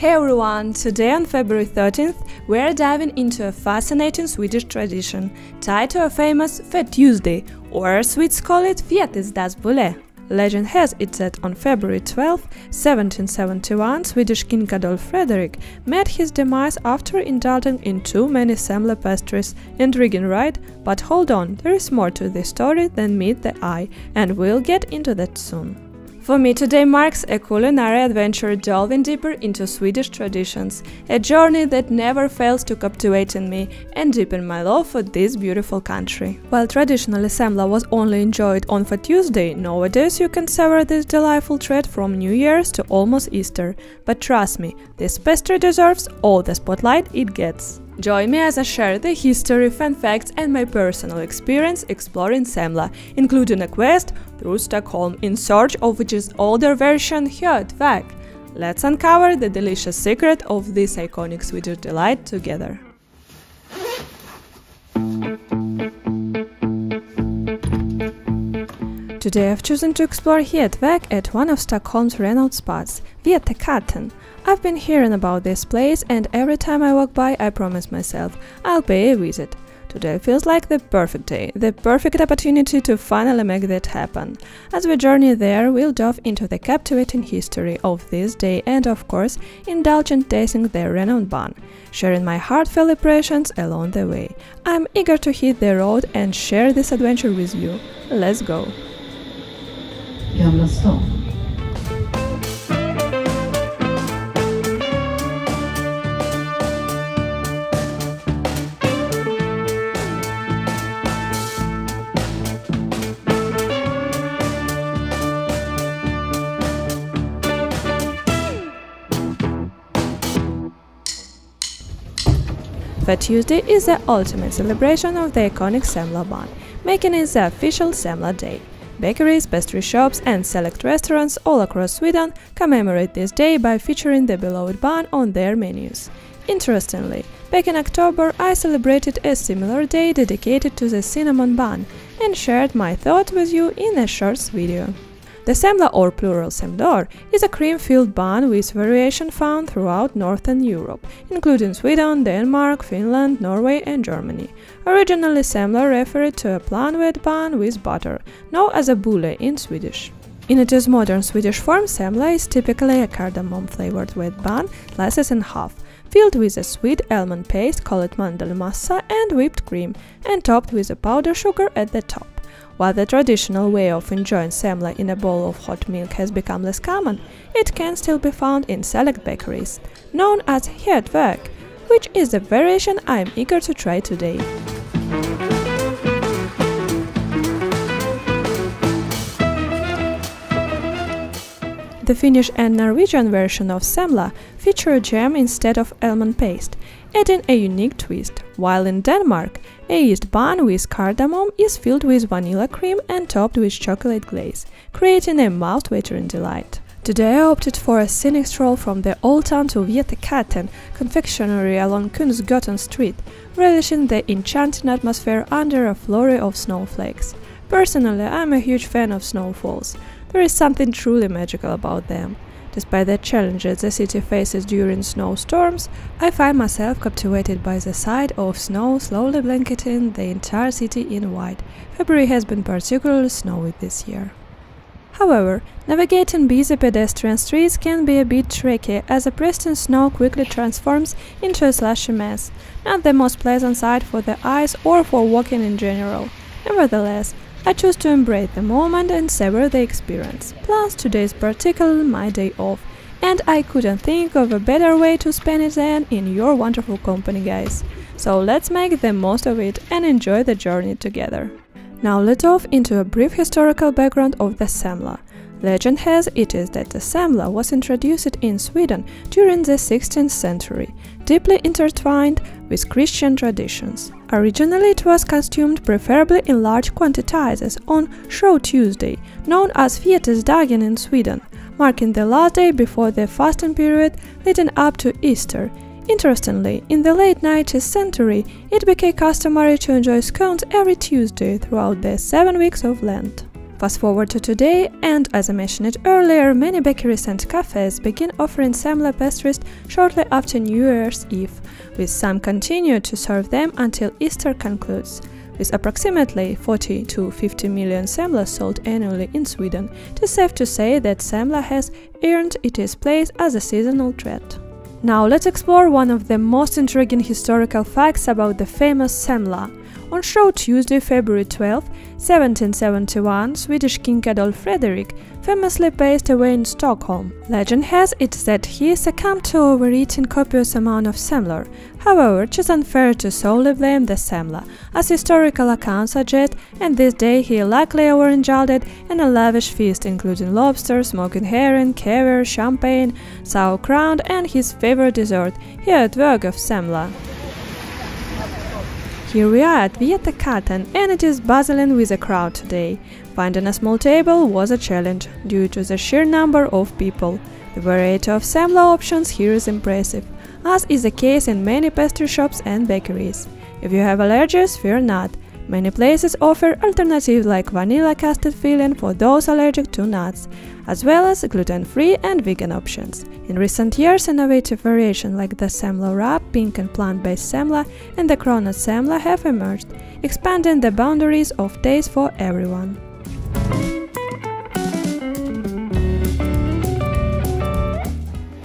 Hey everyone! Today on February 13th, we're diving into a fascinating Swedish tradition tied to a famous Fat Tuesday, or Swedes call it Vete-Katten. Legend has it that on February 12, 1771, Swedish King Adolf Frederick met his demise after indulging in too many Semla pastries. Intriguing, right? But hold on, there is more to this story than meet the eye, and we'll get into that soon. For me, today marks a culinary adventure delving deeper into Swedish traditions, a journey that never fails to captivate me and deepen my love for this beautiful country. While traditionally Semla was only enjoyed on Fat Tuesday, nowadays you can savor this delightful treat from New Year's to almost Easter. But trust me, this pastry deserves all the spotlight it gets. Join me as I share the history, fun facts and my personal experience exploring Semla, including a quest through Stockholm in search of its older version hetvägg. Let's uncover the delicious secret of this iconic Swedish delight together. Today I've chosen to explore hetvägg at one of Stockholm's renowned spots, Vete-Katten. I've been hearing about this place, and every time I walk by I promise myself I'll pay a visit. Today feels like the perfect day, the perfect opportunity to finally make that happen. As we journey there, we'll dive into the captivating history of this day and, of course, indulge in tasting their renowned bun, sharing my heartfelt impressions along the way. I'm eager to hit the road and share this adventure with you. Let's go! Fat Tuesday is the ultimate celebration of the iconic Semla bun, making it the official Semla day. Bakeries, pastry shops and select restaurants all across Sweden commemorate this day by featuring the beloved bun on their menus. Interestingly, back in October I celebrated a similar day dedicated to the cinnamon bun and shared my thoughts with you in a short video. The Semla, or plural Semlor, is a cream-filled bun with variation found throughout Northern Europe, including Sweden, Denmark, Finland, Norway and Germany. Originally, Semla referred to a plain-wheat bun with butter, known as a bulle in Swedish. In its modern Swedish form, Semla is typically a cardamom-flavored wheat bun, sliced in half, filled with a sweet almond paste called mandelmassa and whipped cream, and topped with a powdered sugar at the top. While the traditional way of enjoying Semla in a bowl of hot milk has become less common, it can still be found in select bakeries, known as hetvägg, which is the variation I am eager to try today. The Finnish and Norwegian version of Semla feature jam instead of almond paste, adding a unique twist, while in Denmark, a yeast bun with cardamom is filled with vanilla cream and topped with chocolate glaze, creating a mouth-watering delight. Today I opted for a scenic stroll from the old town to Vete-Katten confectionery along Kungsgatan Street, relishing the enchanting atmosphere under a flurry of snowflakes. Personally, I'm a huge fan of snowfalls. There is something truly magical about them. Despite the challenges the city faces during snowstorms, I find myself captivated by the sight of snow slowly blanketing the entire city in white. February has been particularly snowy this year. However, navigating busy pedestrian streets can be a bit tricky, as the pristine snow quickly transforms into a slushy mess, not the most pleasant sight for the eyes or for walking in general. Nevertheless, I choose to embrace the moment and savor the experience. Plus, today is particularly my day off, and I couldn't think of a better way to spend it than in your wonderful company, guys. So let's make the most of it and enjoy the journey together. Now let's dive into a brief historical background of the Semla. Legend has it is that the Semla was introduced in Sweden during the 16th century, deeply intertwined with Christian traditions. Originally it was consumed preferably in large quantities on Shrove Tuesday, known as Vete-dagen in Sweden, marking the last day before the fasting period leading up to Easter. Interestingly, in the late 19th century, it became customary to enjoy scones every Tuesday throughout the 7 weeks of Lent. Fast forward to today, and as I mentioned it earlier, many bakeries and cafes begin offering Semla pastries shortly after New Year's Eve, with some continue to serve them until Easter concludes. With approximately 40 to 50 million Semla sold annually in Sweden, it is safe to say that Semla has earned its place as a seasonal treat. Now let's explore one of the most intriguing historical facts about the famous Semla. On show Tuesday, February 12, 1771, Swedish King Adolf Frederick famously passed away in Stockholm. Legend has it that he succumbed to overeating copious amount of Semlor. However, it is unfair to solely blame the Semla, as historical accounts suggest, and this day he likely overindulged in a lavish feast including lobster, smoking herring, caviar, champagne, sauerkraut, and his favorite dessert, hetvägg of Semla. Here we are at Vete-Katten, and it is bustling with a crowd today. Finding a small table was a challenge, due to the sheer number of people. The variety of Semla options here is impressive, as is the case in many pastry shops and bakeries. If you have allergies, fear not. Many places offer alternatives like vanilla custard filling for those allergic to nuts, as well as gluten-free and vegan options. In recent years, innovative variations like the Semla wrap, pink and plant-based Semla, and the cronut Semla have emerged, expanding the boundaries of taste for everyone.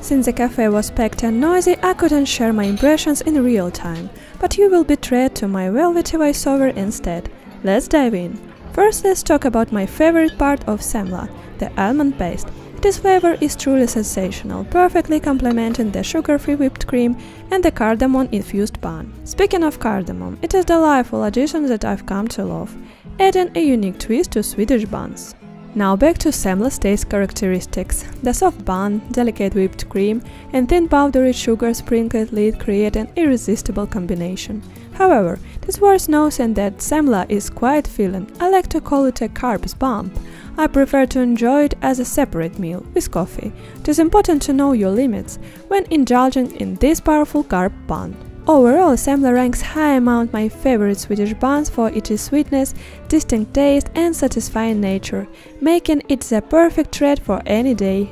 Since the cafe was packed and noisy, I couldn't share my impressions in real time, but you will be treated to my velvety voiceover instead. Let's dive in. First, let's talk about my favorite part of Semla, the almond paste. Its flavor is truly sensational, perfectly complementing the sugar-free whipped cream and the cardamom-infused bun. Speaking of cardamom, it is a delightful addition that I've come to love, adding a unique twist to Swedish buns. Now back to Semla's taste characteristics. The soft bun, delicate whipped cream, and thin powdery sugar sprinkled lid create an irresistible combination. However, it is worth noting that Semla is quite filling. I like to call it a carbs bomb. I prefer to enjoy it as a separate meal, with coffee. It is important to know your limits when indulging in this powerful carb bun. Overall, Semla ranks high among my favorite Swedish buns for its sweetness, distinct taste and satisfying nature, making it the perfect treat for any day.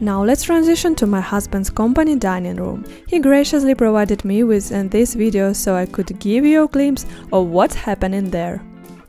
Now let's transition to my husband's company dining room. He graciously provided me with this video so I could give you a glimpse of what's happening there.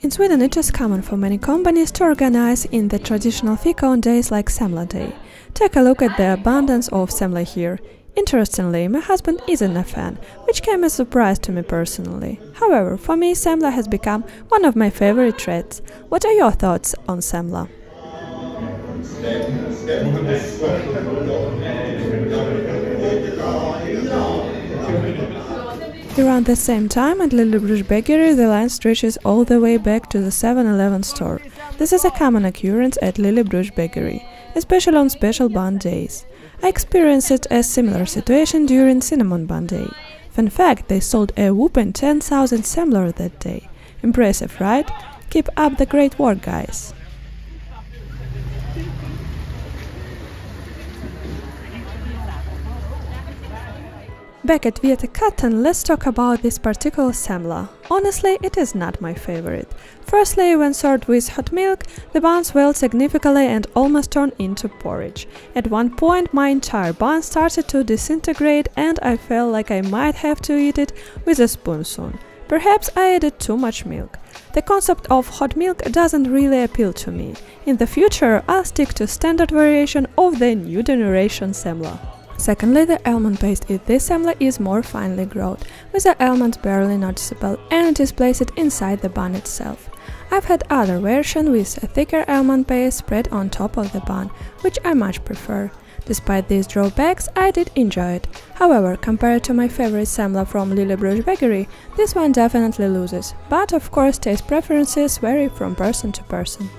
In Sweden it is common for many companies to organize in the traditional fika on days like Semla Day. Take a look at the abundance of Semla here. Interestingly, my husband isn't a fan, which came as a surprise to me personally. However, for me Semla has become one of my favorite treats. What are your thoughts on Semla? Around the same time at Lillebrors bakery the line stretches all the way back to the 7-Eleven store. This is a common occurrence at Lillebrors bakery, especially on special bun days. I experienced a similar situation during cinnamon bun day. Fun fact, they sold a whopping 10,000 Semlor that day. Impressive, right? Keep up the great work, guys! Back at Vete-Katten, let's talk about this particular Semla. Honestly, it is not my favorite. Firstly, when served with hot milk, the bun swelled significantly and almost turned into porridge. At one point, my entire bun started to disintegrate and I felt like I might have to eat it with a spoon soon. Perhaps I added too much milk. The concept of hot milk doesn't really appeal to me. In the future, I'll stick to standard variation of the new generation Semla. Secondly, the almond paste in this Semla is more finely ground, with the almonds barely noticeable, and it is placed inside the bun itself. I've had other versions with a thicker almond paste spread on top of the bun, which I much prefer. Despite these drawbacks, I did enjoy it. However, compared to my favorite Semla from Lillebrors bakery, this one definitely loses, but of course taste preferences vary from person to person.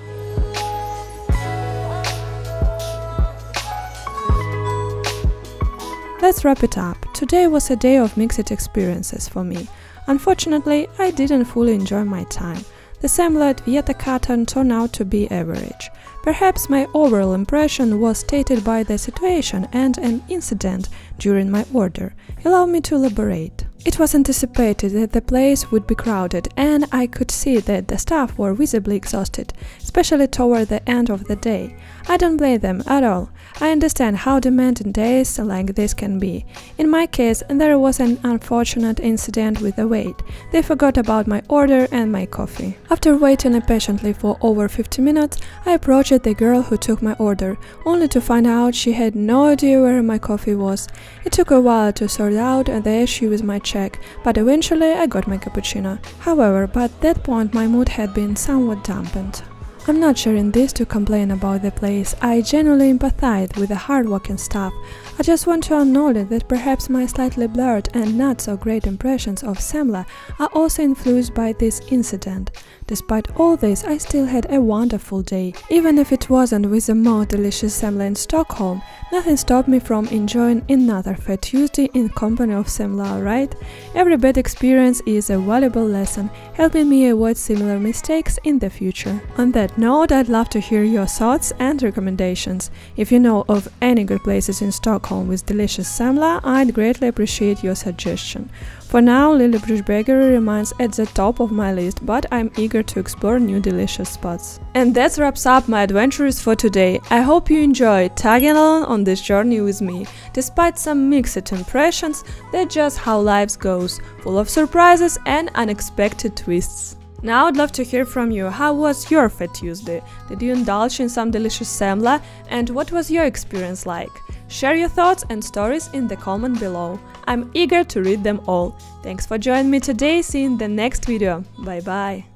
let's wrap it up. Today was a day of mixed experiences for me. Unfortunately, I didn't fully enjoy my time. The Semla at Vete-Katten turned out to be average. Perhaps my overall impression was stated by the situation and an incident during my order. Allow me to elaborate. It was anticipated that the place would be crowded, and I could see that the staff were visibly exhausted, especially toward the end of the day. I don't blame them at all. I understand how demanding days like this can be. In my case, there was an unfortunate incident with the wait. They forgot about my order and my coffee. After waiting impatiently for over 50 minutes, I approached the girl who took my order, only to find out she had no idea where my coffee was. It took a while to sort out the issue with my check, but eventually I got my cappuccino. However, by that point my mood had been somewhat dampened. I'm not sharing this to complain about the place. I genuinely empathize with the hard-working staff. I just want to acknowledge that perhaps my slightly blurred and not so great impressions of Semla are also influenced by this incident. Despite all this, I still had a wonderful day. Even if it wasn't with the most delicious Semla in Stockholm, nothing stopped me from enjoying another Fat Tuesday in company of Semla, right? Every bad experience is a valuable lesson, helping me avoid similar mistakes in the future. On that note, I'd love to hear your thoughts and recommendations. If you know of any good places in Stockholm with delicious Semla, I'd greatly appreciate your suggestion. For now, Lillebrors bageri remains at the top of my list, but I'm eager to explore new delicious spots. And that wraps up my adventures for today. I hope you enjoyed tagging along on this journey with me. Despite some mixed impressions, that's just how life goes, full of surprises and unexpected twists. Now I'd love to hear from you. How was your Fat Tuesday? Did you indulge in some delicious Semla? And what was your experience like? Share your thoughts and stories in the comment below. I'm eager to read them all. Thanks for joining me today. See you in the next video. Bye bye.